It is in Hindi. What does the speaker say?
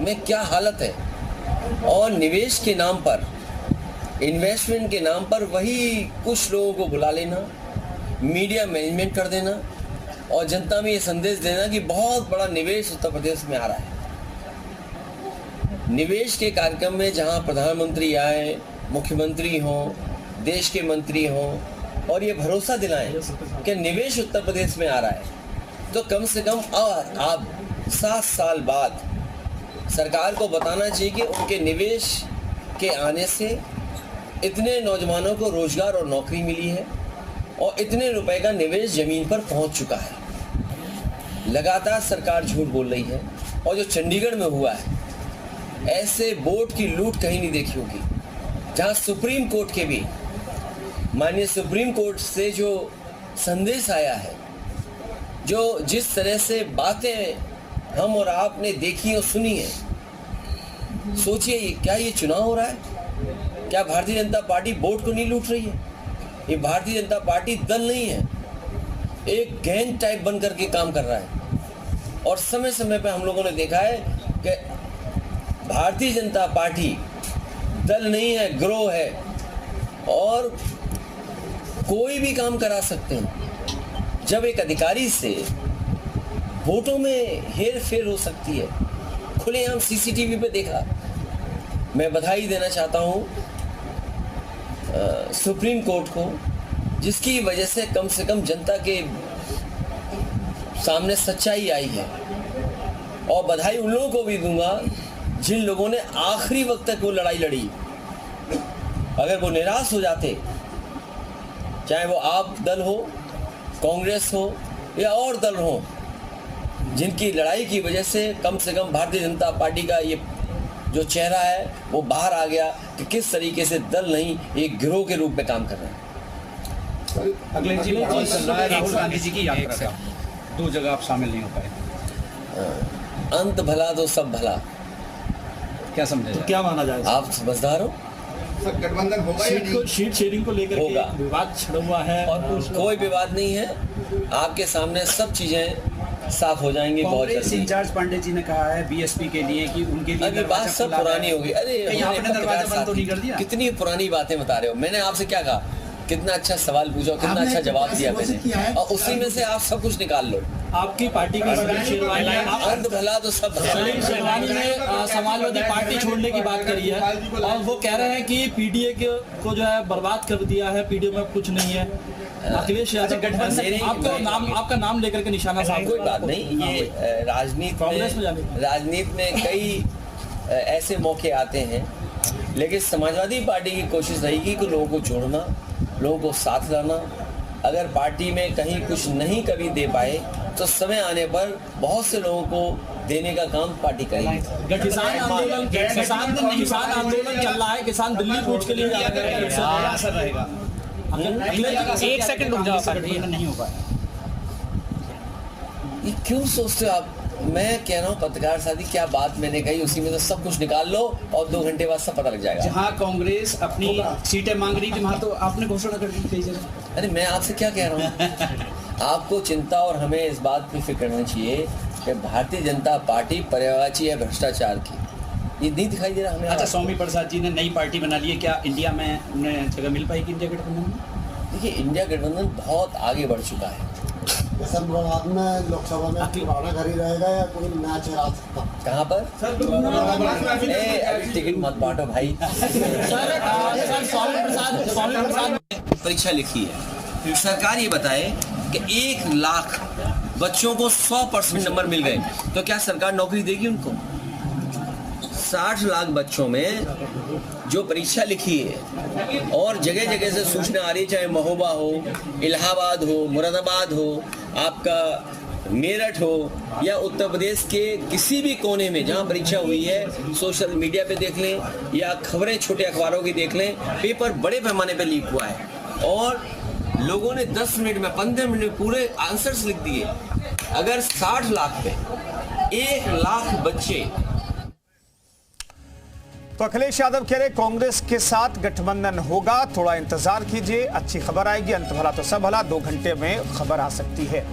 में क्या हालत है। और निवेश के नाम पर, इन्वेस्टमेंट के नाम पर वही कुछ लोगों को बुला लेना, मीडिया मैनेजमेंट कर देना और जनता में ये संदेश देना कि बहुत बड़ा निवेश उत्तर प्रदेश में आ रहा है। निवेश के कार्यक्रम में जहां प्रधानमंत्री आए, मुख्यमंत्री हों, देश के मंत्री हों और ये भरोसा दिलाएं कि निवेश उत्तर प्रदेश में आ रहा है, तो कम से कम अब 7 साल बाद सरकार को बताना चाहिए कि उनके निवेश के आने से इतने नौजवानों को रोजगार और नौकरी मिली है और इतने रुपए का निवेश जमीन पर पहुंच चुका है। लगातार सरकार झूठ बोल रही है और जो चंडीगढ़ में हुआ है, ऐसे बोर्ड की लूट कहीं नहीं देखी होगी, जहां सुप्रीम कोर्ट के भी, माननीय सुप्रीम कोर्ट से जो संदेश आया है, जो जिस तरह से बातें हम और आपने देखी और सुनी है, सोचिए क्या ये चुनाव हो रहा है? क्या भारतीय जनता पार्टी बोर्ड को नहीं लूट रही है? ये भारतीय जनता पार्टी दल नहीं है, एक गैंग टाइप बन करके काम कर रहा है। और समय समय पे हम लोगों ने देखा है कि भारतीय जनता पार्टी दल नहीं है, गिरोह है और कोई भी काम करा सकते हैं। जब एक अधिकारी से वोटों में हेर फेर हो सकती है, खुलेआम सीसीटीवी पे देखा। मैं बधाई देना चाहता हूं सुप्रीम कोर्ट को, जिसकी वजह से कम जनता के सामने सच्चाई आई है। और बधाई उन लोगों को भी दूंगा जिन लोगों ने आखिरी वक्त तक वो लड़ाई लड़ी। अगर वो निराश हो जाते, चाहे वो आप दल हो, कांग्रेस हो या और दल हो, जिनकी लड़ाई की वजह से कम भारतीय जनता पार्टी का ये जो चेहरा है वो बाहर आ गया कि किस तरीके से दल नहीं, एक गिरोह के रूप में काम कर रहे हैं। अखिलेश जी, राहुल गांधी जी की यात्रा का 2 जगह आप शामिल नहीं हो पाए। अंत भला तो सब भला, क्या समझे? तो क्या माना जाए? आप समझदार हो? गठबंधन होगा या नहीं? शीट शेयरिंग को लेकर होगा। विवाद छिड़ा हुआ है और कोई विवाद नहीं है, आपके सामने सब चीजें साफ हो जाएंगी बहुत जल्दी। इंचार्ज पांडे जी ने कहा है बीएसपी के लिए कि उनके लिए अभी बात सब पुरानी हो गई। अरे आपने दरवाजा बंद तो नहीं कर दिया? कितनी पुरानी बातें बता रहे हो। मैंने आपसे क्या कहा, कितना अच्छा सवाल पूछा, कितना अच्छा जवाब दिया मैंने, और उसी में से आप सब कुछ निकाल लो। आपकी पार्टी की अंत भला तो सब भला। शेरवानी ने समाजवादी पार्टी छोड़ने की बात करी है और वो कह रहे हैं कि पीडीए को जो है बर्बाद कर दिया है, पीडीए में कुछ नहीं है। अखिलेश यादव गठबंधन आपका नाम लेकर के निशाना साफ। कोई बात नहीं, ये राजनीति में कई ऐसे मौके आते हैं, लेकिन समाजवादी पार्टी की कोशिश रहेगी कि लोगों को जोड़ना, लोगों को साथ लाना। अगर पार्टी में कहीं कुछ नहीं कभी दे पाए तो समय आने पर बहुत से लोगों को देने का काम पार्टी करेगी। किसान आंदोलन चल रहा है, किसान दिल्ली कूच के लिए जा रहे हैं। एक सेकंड रुक जाओ, नहीं हो पाया। ये क्यों सोचते हो आप? मैं कह रहा हूँ पत्रकार साथी, क्या बात मैंने कही उसी में तो सब कुछ निकाल लो और 2 घंटे बाद सब पता लग जाएगा। जहाँ कांग्रेस अपनी सीटें मांग रही थी वहाँ तो आपने घोषणा कर दी थी। अरे मैं आपसे क्या कह रहा हूँ आपको चिंता और हमें इस बात की फिक्र करना चाहिए कि भारतीय जनता पार्टी पर्यायवाची है भ्रष्टाचार की। ये नहीं दिखाई दे रहा हमें? अच्छा, स्वामी प्रसाद जी ने नई पार्टी बना ली है, क्या इंडिया में उन्हें जगह मिल पाएगी इंडिया गठबंधन में? देखिए, इंडिया गठबंधन बहुत आगे बढ़ चुका है। सर, मुरादाबाद में लोकसभा में पुराना घर ही रहेगा या कोई नया चेहरा आ सकता? कहाँ पर? टिकट मत बांटो भाई। परीक्षा लिखी है, सरकार ये बताए कि 1 लाख बच्चों को 100% नंबर मिल गए, तो क्या सरकार नौकरी देगी उनको? 60 लाख बच्चों में जो परीक्षा लिखी है और जगह जगह से सूचना आ रही है, चाहे महोबा हो, इलाहाबाद हो, मुरादाबाद हो, आपका मेरठ हो या उत्तर प्रदेश के किसी भी कोने में जहां परीक्षा हुई है, सोशल मीडिया पे देख लें या खबरें छोटे अखबारों की देख लें, पेपर बड़े पैमाने पे लीक हुआ है और लोगों ने 10 मिनट में 15 मिनट में पूरे आंसर्स लिख दिए। अगर 60 लाख पे 1 लाख बच्चे। तो अखिलेश यादव कह रहे कांग्रेस के साथ गठबंधन होगा, थोड़ा इंतजार कीजिए, अच्छी खबर आएगी। अंत भला तो सब भला, 2 घंटे में खबर आ सकती है।